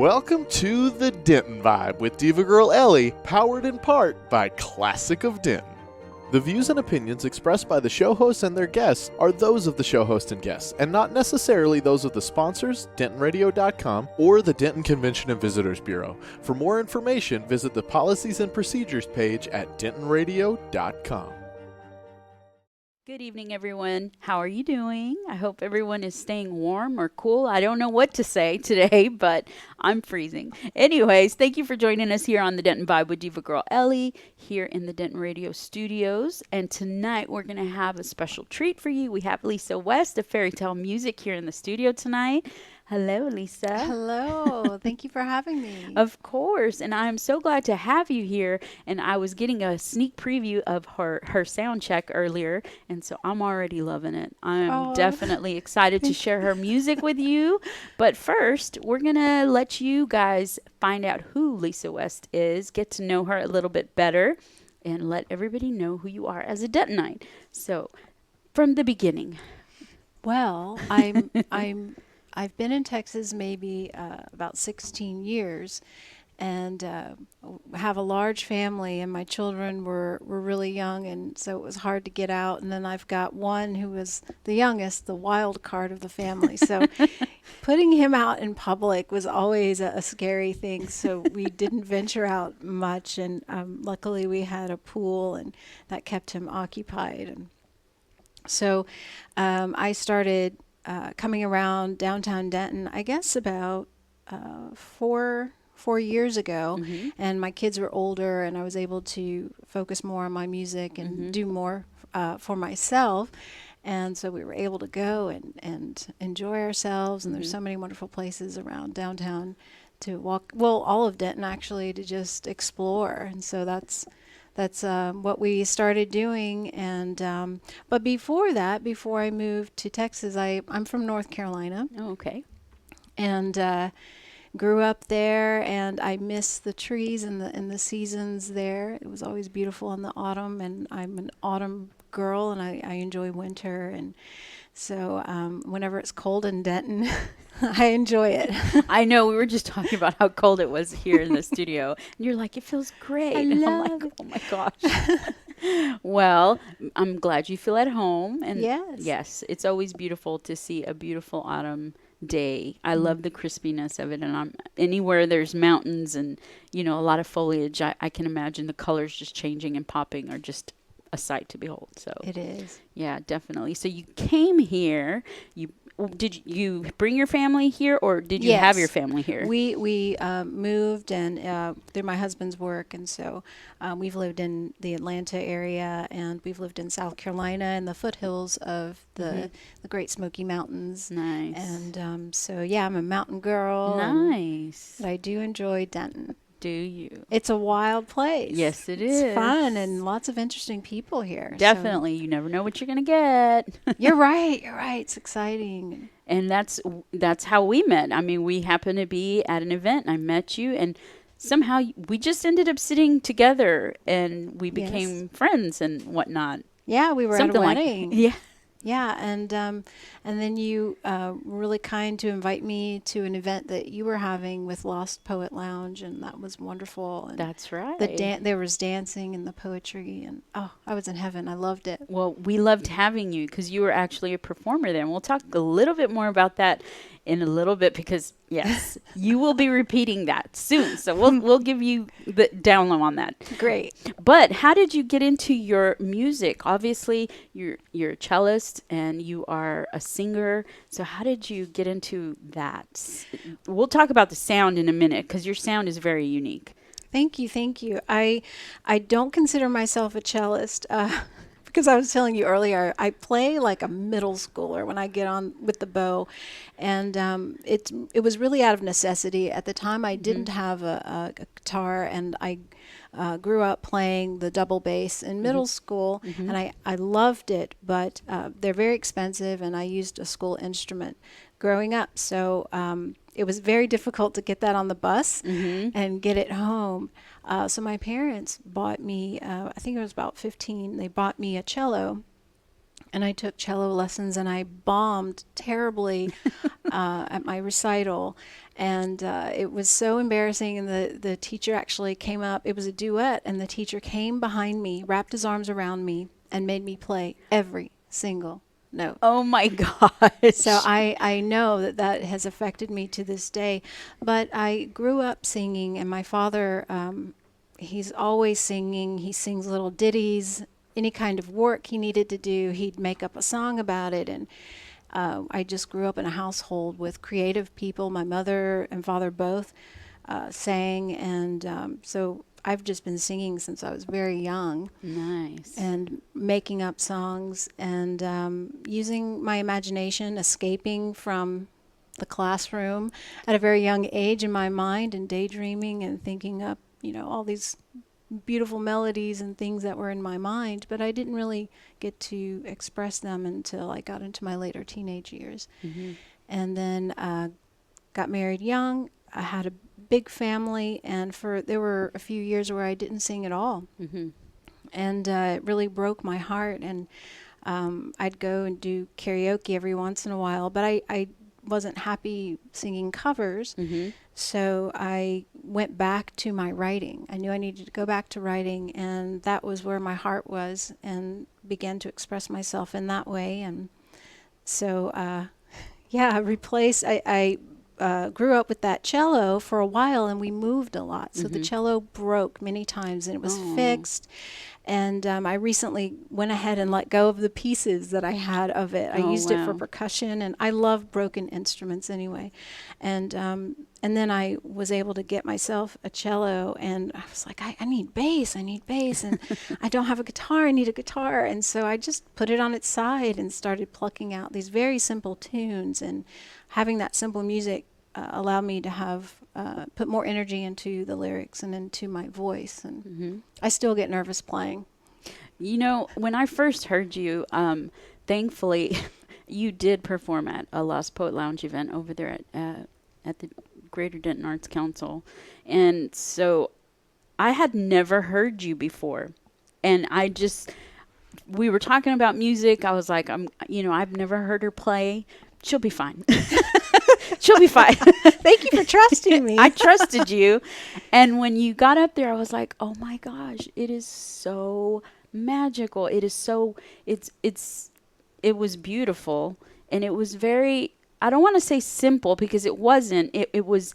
Welcome to the Denton Vibe with Diva Girl Ellie, powered in part by Classic of Denton. The views and opinions expressed by the show hosts and their guests are those of the show host and guests, and not necessarily those of the sponsors, DentonRadio.com, or the Denton Convention and Visitors Bureau. For more information, visit the Policies and Procedures page at DentonRadio.com. Good evening, everyone. How are you doing? I hope everyone is staying warm or cool. I don't know what to say today, but I'm freezing. Anyways, thank you for joining us here on the Denton Vibe with Diva Girl Ellie here in the Denton Radio Studios. And tonight we're going to have a special treat for you. We have Lisa West of Faerytale Music here in the studio tonight. Hello, Lisa. Hello. Thank you for having me. Of course. And I'm so glad to have you here. And I was getting a sneak preview of her sound check earlier. And so I'm already loving it. I'm definitely excited to share her music with you. But first, we're going to let you guys find out who Lisa West is, get to know her a little bit better, and let everybody know who you are as a Dentonite. So from the beginning. Well, I've been in Texas maybe about 16 years and have a large family, and my children were really young, and so it was hard to get out. And then I've got one who was the youngest, the wild card of the family. So putting him out in public was always a scary thing. So we didn't venture out much, and luckily we had a pool, and that kept him occupied. And so I started coming around downtown Denton, I guess about 4 years ago, and my kids were older, and I was able to focus more on my music and do more for myself. And so we were able to go and enjoy ourselves, and there's so many wonderful places around downtown to walk, well, all of Denton actually, to just explore. And so that's what we started doing. And but before that, before I moved to Texas, I'm from North Carolina. Oh, okay. And grew up there, and I miss the trees and the seasons there. It was always beautiful in the autumn, and I'm an autumn girl, and I enjoy winter. And so whenever it's cold in Denton, I enjoy it. I know. We were just talking about how cold it was here in the studio. And you're like, it feels great. And I'm like, oh, my gosh. Well, I'm glad you feel at home. And yes, it's always beautiful to see a beautiful autumn day. I love the crispiness of it. And I'm anywhere there's mountains and, a lot of foliage, I can imagine the colors just changing and popping are just a sight to behold. So it is. Yeah, definitely. So you came here. Did you bring your family here, or did you have your family here? We moved and through my husband's work, and so we've lived in the Atlanta area, and we've lived in South Carolina in the foothills of the Great Smoky Mountains. Nice. And so I'm a mountain girl. Nice. But I do enjoy Denton. Do you? It's a wild place. Yes, it is. It's fun and lots of interesting people here. Definitely. So. You never know what you're going to get. You're right. It's exciting. And that's how we met. I mean, we happened to be at an event. I met you, and somehow we just ended up sitting together, and we became friends and whatnot. Yeah, we were at a wedding. Yeah, and then you were really kind to invite me to an event that you were having with Lost Poet Lounge, and that was wonderful. And that's right. There was dancing and the poetry, and I was in heaven. I loved it. Well, we loved having you because you were actually a performer there, and we'll talk a little bit more about that in a little bit because yes, you will be repeating that soon. So we'll give you the down low on that. Great. But how did you get into your music? Obviously, you're a cellist and you are a singer. So how did you get into that? We'll talk about the sound in a minute because your sound is very unique. Thank you. I don't consider myself a cellist. Because I was telling you earlier, I play like a middle schooler when I get on with the bow, and it was really out of necessity. At the time, I didn't have a guitar, and I grew up playing the double bass in middle school, and I loved it, but they're very expensive, and I used a school instrument growing up, so it was very difficult to get that on the bus and get it home. So my parents bought me, I think I was about 15, they bought me a cello and I took cello lessons, and I bombed terribly at my recital. And it was so embarrassing. And the teacher actually came up. It was a duet, and the teacher came behind me, wrapped his arms around me, and made me play every single note. Oh my gosh. So I know that has affected me to this day. But I grew up singing, and my father, he's always singing. He sings little ditties. Any kind of work he needed to do, he'd make up a song about it. And I just grew up in a household with creative people. My mother and father both sang, and so I've just been singing since I was very young. Nice. And making up songs, and using my imagination, escaping from the classroom at a very young age in my mind, and daydreaming and thinking up, all these beautiful melodies and things that were in my mind, but I didn't really get to express them until I got into my later teenage years. Mm-hmm. And then got married young. I had a big family, and there were a few years where I didn't sing at all. Mm-hmm. And it really broke my heart. And I'd go and do karaoke every once in a while, but I wasn't happy singing covers. Mm-hmm. So I went back to my writing. I knew I needed to go back to writing, and that was where my heart was, and began to express myself in that way. And so, I grew up with that cello for a while, and we moved a lot. So the cello broke many times, and it was fixed. And I recently went ahead and let go of the pieces that I had of it. I used it for percussion, and I love broken instruments anyway. And then I was able to get myself a cello, and I was like, I need bass, and I don't have a guitar, I need a guitar. And so I just put it on its side and started plucking out these very simple tunes, and having that simple music allowed me to have put more energy into the lyrics and into my voice. And I still get nervous playing. When I first heard you, thankfully, you did perform at a Lost Poet Lounge event over there at the Greater Denton Arts Council. And so I had never heard you before. And we were talking about music. I was like, I've never heard her play. She'll be fine. She'll be fine. Thank you for trusting me. I trusted you. And when you got up there, I was like, oh my gosh, it is so magical. It is so, it was beautiful. And it was very, I don't want to say simple, because it wasn't. It was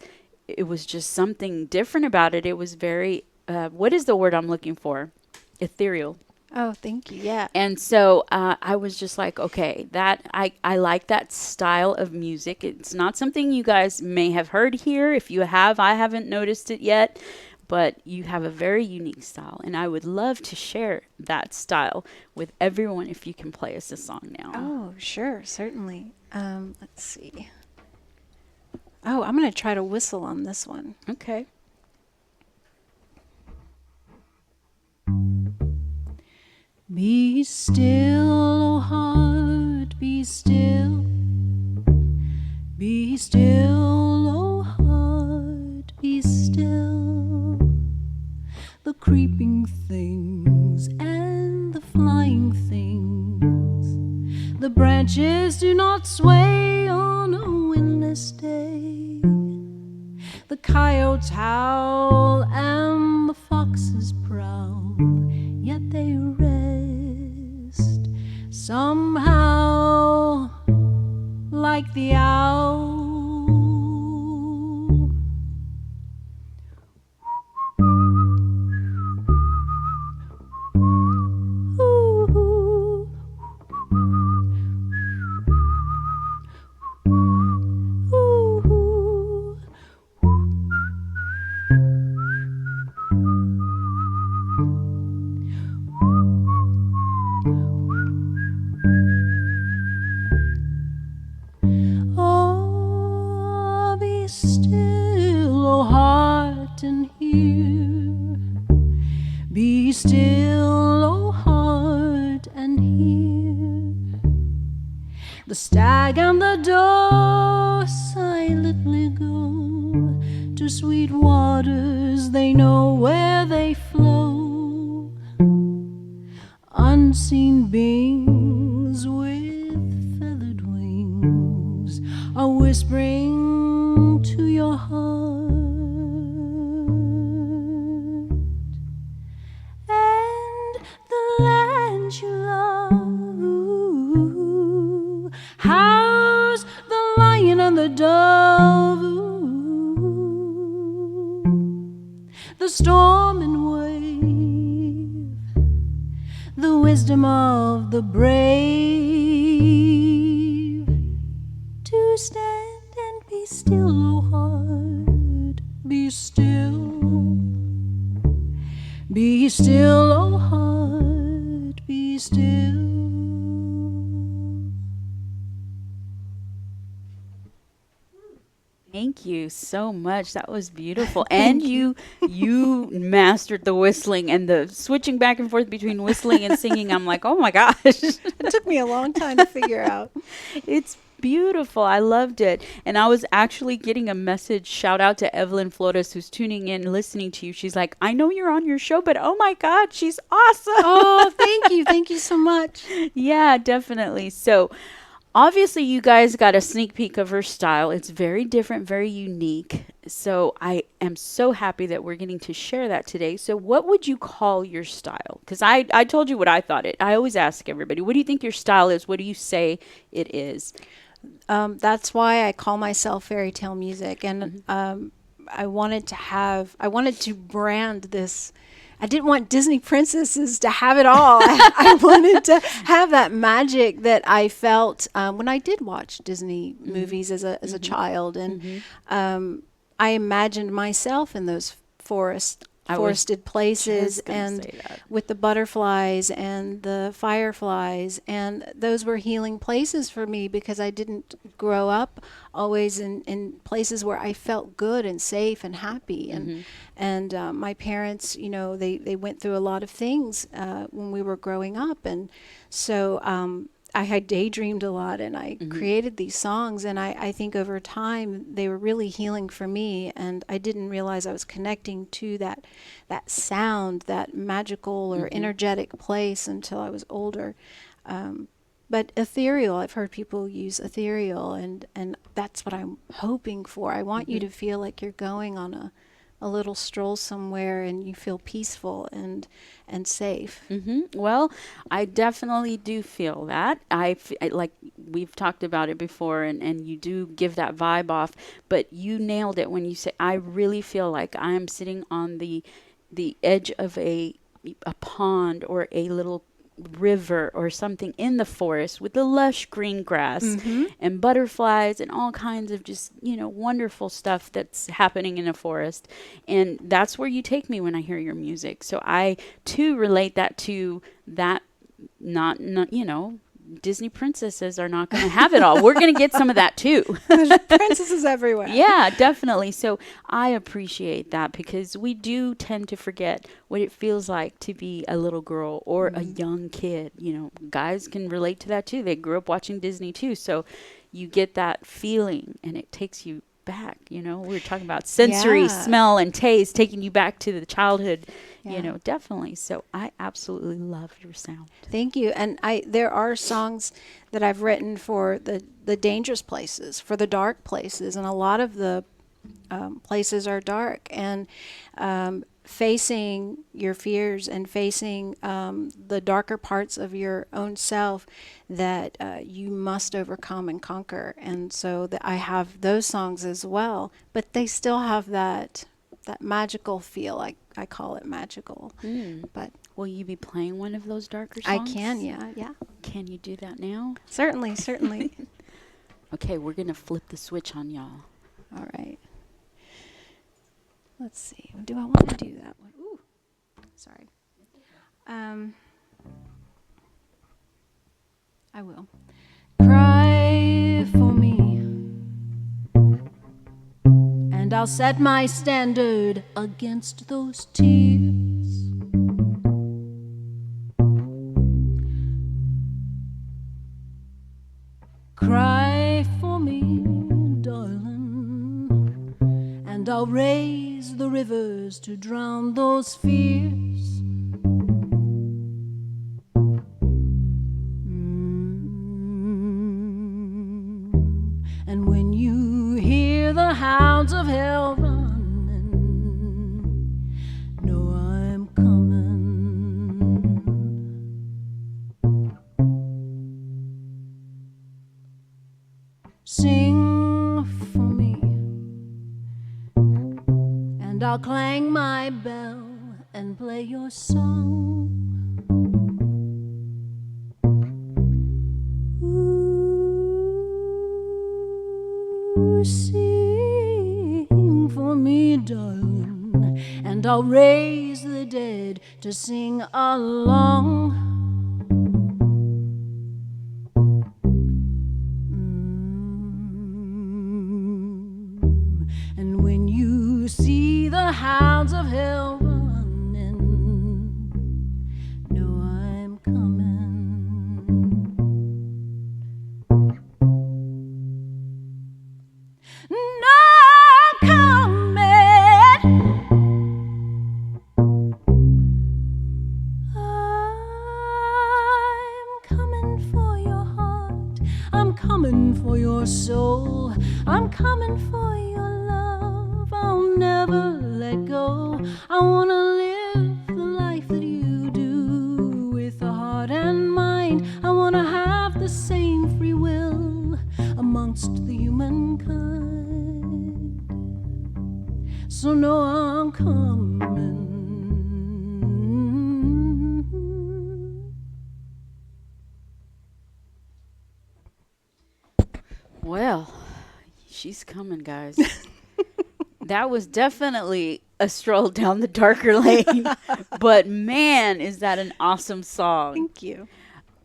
just something different about it. It was very, what is the word I'm looking for? Ethereal. Oh, thank you. Yeah. And so I was just like, okay, I like that style of music. It's not something you guys may have heard here. If you have, I haven't noticed it yet. But you have a very unique style. And I would love to share that style with everyone if you can play us a song now. Oh, sure. Certainly. Let's see. Oh, I'm going to try to whistle on this one. Okay. Be still, O heart, be still. Be still, O heart, be still. The creeping things and the flying things, the branches do not sway on a windless day. The coyotes howl and the foxes prowl, yet they rest somehow like the owl. Ooh. Ooh. Oh, be still, O heart, and hear. Be still, O heart, and hear. The stag and the doe silently go to sweet waters, they know where they flow. Unseen beings are whispering to your heart, and the land you love. Ooh, how's the lion and the dove? Ooh, the storm and wave, the wisdom of the brave, to stand and be still, oh heart, be still. Be still, oh heart, be still. Thank you so much. That was beautiful. And you mastered the whistling and the switching back and forth between whistling and singing. I'm like, oh my gosh. It took me a long time to figure out. It's beautiful. I loved it. And I was actually getting a message. Shout out to Evelyn Flores, who's tuning in, listening to you. She's like, I know you're on your show, but oh my God, she's awesome. Oh, thank you. Thank you so much. Yeah, definitely. So obviously you guys got a sneak peek of her style. It's very different, very unique. So I am so happy that we're getting to share that today. So what would you call your style? Because I told you what I thought it. I always ask everybody, what do you think your style is? What do you say it is? That's why I call myself Faerytale music. And I wanted to brand this. I didn't want Disney princesses to have it all. I wanted to have that magic that I felt when I did watch Disney movies as a child, and I imagined myself in those forested places, and with the butterflies and the fireflies, and those were healing places for me because I didn't grow up always in places where I felt good and safe and happy. And my parents, you know, they went through a lot of things when we were growing up, and so I had daydreamed a lot, and I created these songs, and I think over time they were really healing for me, and I didn't realize I was connecting to that sound, that magical or energetic place until I was older. But ethereal, I've heard people use ethereal, and that's what I'm hoping for. I want you to feel like you're going on a little stroll somewhere and you feel peaceful and safe. Well, I definitely do feel that. Like we've talked about it before, and you do give that vibe off, but you nailed it when you say, I really feel like I'm sitting on the edge of a pond or a little river or something in the forest with the lush green grass and butterflies and all kinds of just, you know, wonderful stuff that's happening in a forest. And that's where you take me when I hear your music. So I too relate that to that. Not you know, Disney princesses are not going to have it all. We're going to get some of that too. There's princesses everywhere. Yeah, definitely. So I appreciate that because we do tend to forget what it feels like to be a little girl or a young kid. You know, guys can relate to that too. They grew up watching Disney too. So you get that feeling and it takes you back. You know, we were talking about sensory, smell, and taste, taking you back to the childhood. You know, definitely. So I absolutely love your sound. Thank you. And there are songs that I've written for the dangerous places, for the dark places, and a lot of the places are dark. And facing your fears and facing the darker parts of your own self that you must overcome and conquer. And so I have those songs as well, but they still have that magical feel. I call it magical. But will you be playing one of those darker songs? I can, yeah. Can you do that now? Certainly. Okay, we're going to flip the switch on y'all. All right. Let's see. Do I want to do that one? Ooh, sorry. I will. Cry for me, and I'll set my standard against those tears. Cry for me, darling, and I'll raise the rivers to drown those fears. And when you hounds of hell running, know I'm coming. Sing for me, and I'll clang my bell and play your song. Ooh, sing for me, darling, and I'll raise the dead to sing along. And when you see the hounds of hell running, know I'm coming. No, I'm coming. I'm coming for your heart. I'm coming for your soul. I'm coming for your love. I'll never let go. I want to live the life that you do with a heart and mind. I want to have the same free will amongst the humankind. So no, I'm coming. Well, she's coming, guys. That was definitely a stroll down the darker lane. But man, is that an awesome song. Thank you.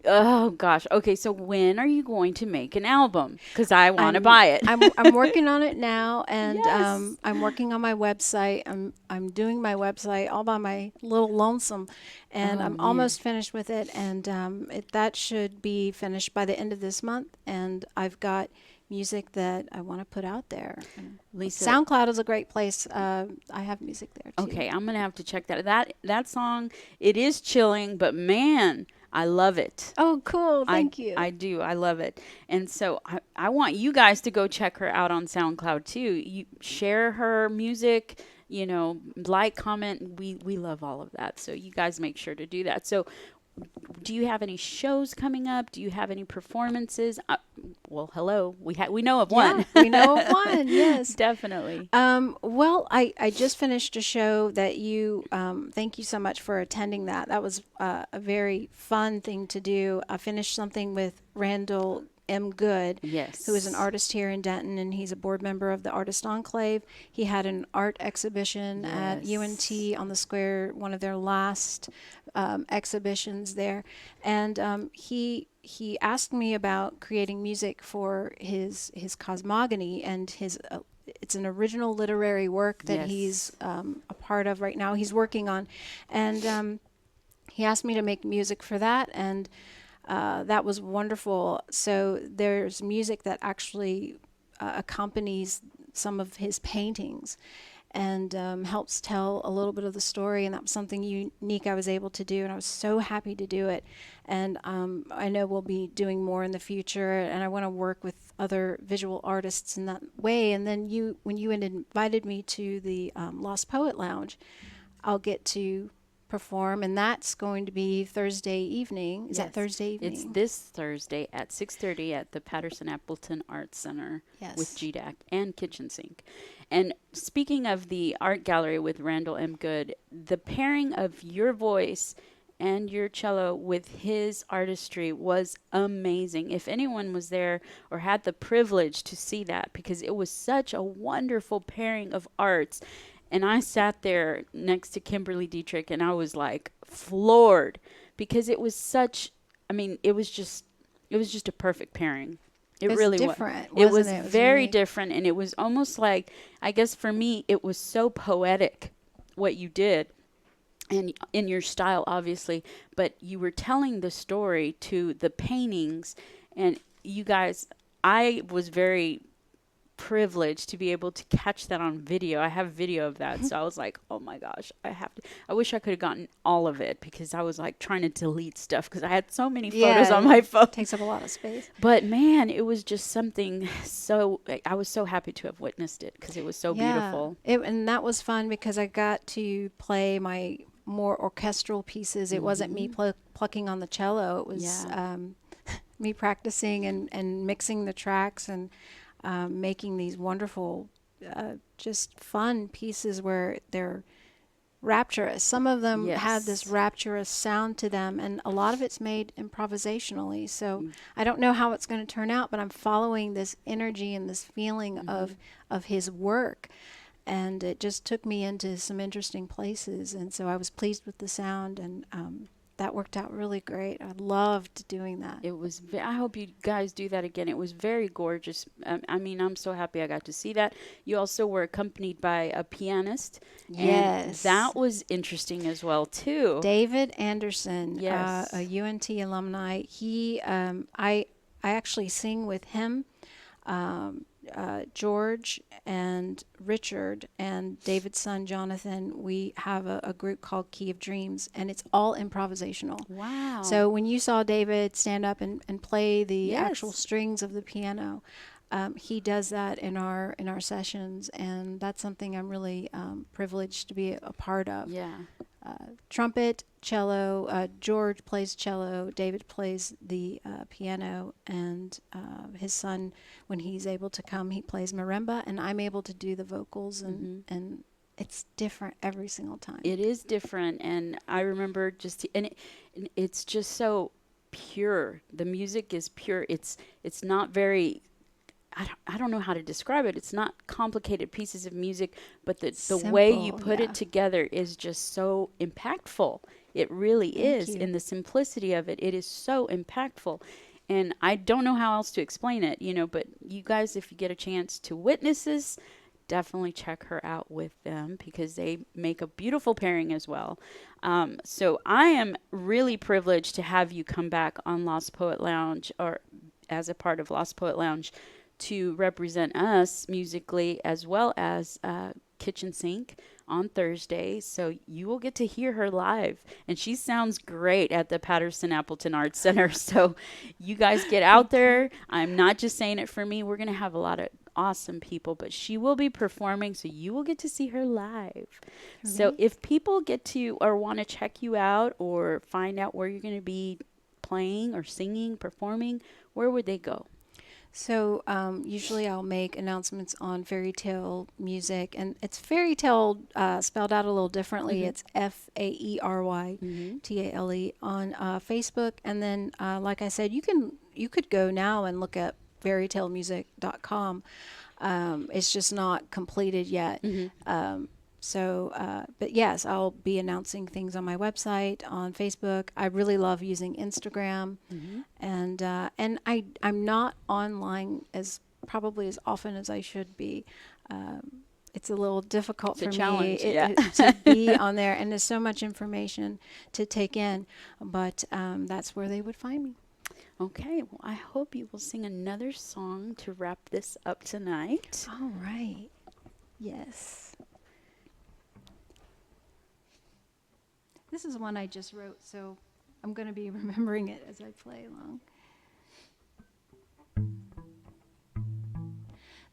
Oh, gosh. Okay, so when are you going to make an album? Because I want to buy it. I'm working on it now, and Yes. I'm working on my website. I'm doing my website all by my little lonesome, and Oh, I'm man. almost finished with it. And that should be finished by the end of this month. And I've got music that I want to put out there. Lisa. SoundCloud is a great place. I have music there too. Okay, I'm going to have to check that. That song, it is chilling, but man, I love it. Oh, cool. Thank you. I do. I love it. And so I want you guys to go check her out on SoundCloud too. You share her music, like, comment. We love all of that. So you guys make sure to do that. So do you have any shows coming up? Do you have any performances? Well, hello. We know of one. Yeah, we know of one. Yes. Definitely. Well, I just finished a show that you, thank you so much for attending that. That was a very fun thing to do. I finished something with Randall M. Good, Yes. who is an artist here in Denton, and he's a board member of the Artist Enclave. He had an art exhibition at Yes. UNT on the square, one of their last exhibitions there. And he asked me about creating music for his cosmogony and his it's an original literary work that Yes. he's a part of right now. He's working on, and he asked me to make music for that, and that was wonderful. So there's music that actually accompanies some of his paintings and helps tell a little bit of the story, and that was something unique I was able to do, and I was so happy to do it. And I know we'll be doing more in the future, and I want to work with other visual artists in that way. And then when you had invited me to the Lost Poet Lounge, I'll get to perform, and that's going to be Thursday evening. Is that Yes. Thursday evening? It's this Thursday at 6:30 at the Patterson Appleton Arts Center with Yes. GDAC and Kitchen Sink. And speaking of the art gallery with Randall M. Good, the pairing of your voice and your cello with his artistry was amazing. If anyone was there or had the privilege to see that, because it was such a wonderful pairing of arts. And I sat there next to Kimberly Dietrich, and I was like floored because it was such, it was just a perfect pairing. It was really different, was. It was wasn't it? It was very unique. different, and it was almost like, I guess for me, it was so poetic what you did. And in your style, obviously, but you were telling the story to the paintings, and you guys, I was very privilege to be able to catch that on video. I have video of that. So I was like, oh my gosh, I wish I could have gotten all of it, because I was like trying to delete stuff because I had so many photos on my phone. It takes up a lot of space. But man, it was just something I was so happy to have witnessed it because it was so beautiful. And that was fun because I got to play my more orchestral pieces. It wasn't me plucking on the cello. It was me practicing and mixing the tracks and making these wonderful, just fun pieces where they're rapturous. Some of them have this rapturous sound to them, and a lot of it's made improvisationally. So I don't know how it's going to turn out, but I'm following this energy and this feeling of his work. And it just took me into some interesting places. And so I was pleased with the sound, and that worked out really great. I loved doing that. It was. I hope you guys do that again. It was very gorgeous. I mean, I'm so happy I got to see that. You also were accompanied by a pianist. Yes, and that was interesting as well too. David Anderson, yes, a UNT alumni. He, I actually sing with him. George and Richard and David's son Jonathan, we have a group called Key of Dreams, and it's all improvisational. Wow. So when you saw David stand up and play the actual strings of the piano, he does that in our sessions, and that's something I'm really privileged to be a part of. Yeah. Trumpet, cello, George plays cello, David plays the piano, and his son, when he's able to come, he plays marimba, and I'm able to do the vocals, and it's different every single time. It is different, and I remember it's just so pure. The music is pure. It's not very... I don't know how to describe it. It's not complicated pieces of music, but the way you put it together is just so impactful. It really is. In the simplicity of it, it is so impactful. And I don't know how else to explain it, but you guys, if you get a chance to witness this, definitely check her out with them, because they make a beautiful pairing as well. So I am really privileged to have you come back on Lost Poet Lounge, or as a part of Lost Poet Lounge, to represent us musically, as well as Kitchen Sink on Thursday. So you will get to hear her live, and she sounds great at the Patterson Appleton Arts Center. So you guys get out there. I'm not just saying it for me. We're going to have a lot of awesome people, but she will be performing, so you will get to see her live. So if people get to or want to check you out or find out where you're going to be playing or singing, performing, where would they go? So usually I'll make announcements on Faerytale Music, and it's Faerytale spelled out a little differently. It's Faerytale on Facebook, and then like I said, you could go now and look at faerytalemusic.com. It's just not completed yet. But yes, I'll be announcing things on my website, on Facebook. I really love using Instagram, and I'm not online probably as often as I should be. It's a little difficult for me to be on there, and there's so much information to take in, but that's where they would find me. Okay, well, I hope you will sing another song to wrap this up tonight. All right. Yes. This is one I just wrote, so I'm going to be remembering it as I play along.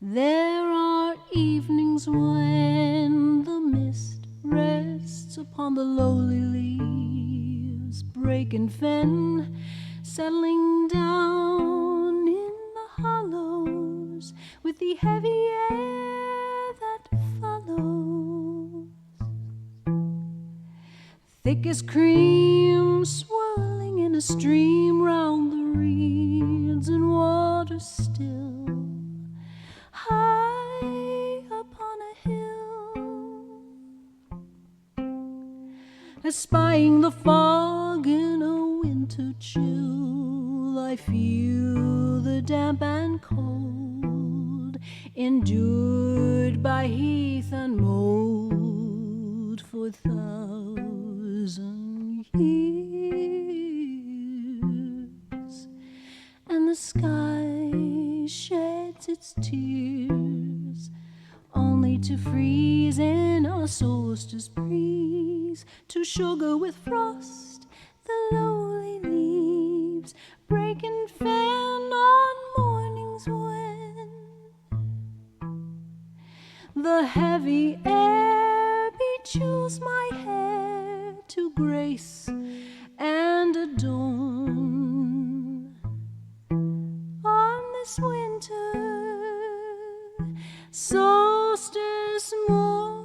There are evenings when the mist rests upon the lowly leaves, breaking fen, settling down in the hollows with the heavy air that follows. Thick as cream, swirling in a stream round the reeds and water still, high upon a hill. Espying the fog in a winter chill, I feel the damp and cold, endured by heath and mold for thousand years, and the sky sheds its tears to freeze in a solstice breeze, to sugar with frost the lowly leaves, break and fan on mornings when the heavy air bejewels my hair to grace and adorn on this winter solstice morn.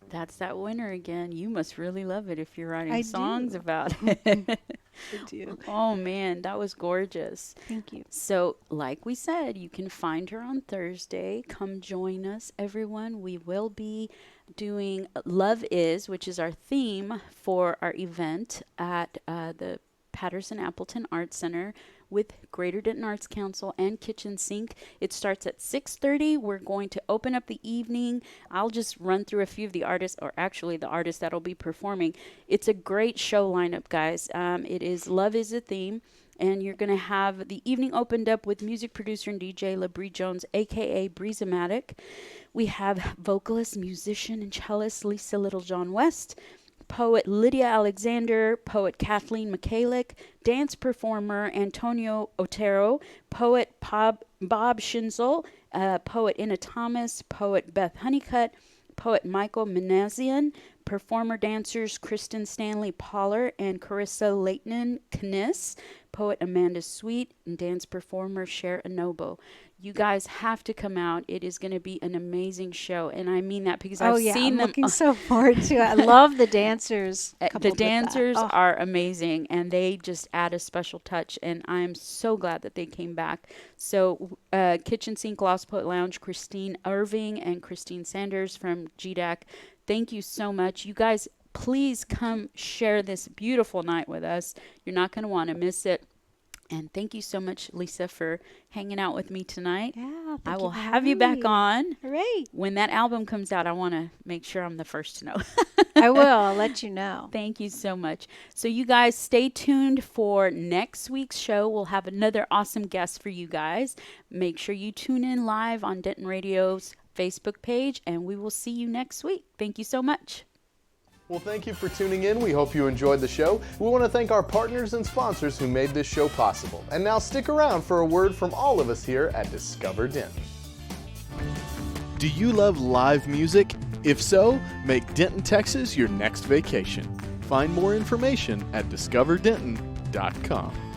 That's that winter again. You must really love it if you're writing songs about it. I do. Oh man, that was gorgeous. Thank you. So, like we said, you can find her on Thursday. Come join us, everyone. We will be doing Love Is, which is our theme for our event at the Patterson Appleton Arts Center with Greater Denton Arts Council and Kitchen Sink. It starts at 6:30. We're going to open up the evening. I'll just run through a few of the artists, or actually the artists that'll be performing. It's a great show lineup, guys. It is Love Is a Theme. And you're going to have the evening opened up with music producer and DJ LaBrie Jones, a.k.a. Breezematic. We have vocalist, musician, and cellist Lisa Littlejohn West, poet Lydia Alexander, poet Kathleen Michalik, dance performer Antonio Otero, poet Bob Schinzel, poet Inna Thomas, poet Beth Honeycutt, poet Michael Manazian, performer dancers Kristen Stanley Poller and Carissa Leighton Kniss, poet Amanda Sweet, and dance performer Cher Anobo. You guys have to come out. It is going to be an amazing show, and I mean that because I've seen I'm them. Looking so forward to it. I love the dancers. The dancers are amazing, and they just add a special touch, and I'm so glad that they came back. So Kitchen Sink Lost Poet Lounge, Christine Irving and Christine Sanders from GDAC, thank you so much. You guys, please come share this beautiful night with us. You're not going to want to miss it. And thank you so much, Lisa, for hanging out with me tonight. Yeah, I will have you back on. Hooray. When that album comes out, I want to make sure I'm the first to know. I will. I'll let you know. Thank you so much. So you guys stay tuned for next week's show. We'll have another awesome guest for you guys. Make sure you tune in live on Denton Radio's Facebook page, and we will see you next week. Thank you so much. Well, thank you for tuning in. We hope you enjoyed the show. We want to thank our partners and sponsors who made this show possible. And now stick around for a word from all of us here at Discover Denton. Do you love live music? If so, make Denton, Texas your next vacation. Find more information at discoverdenton.com.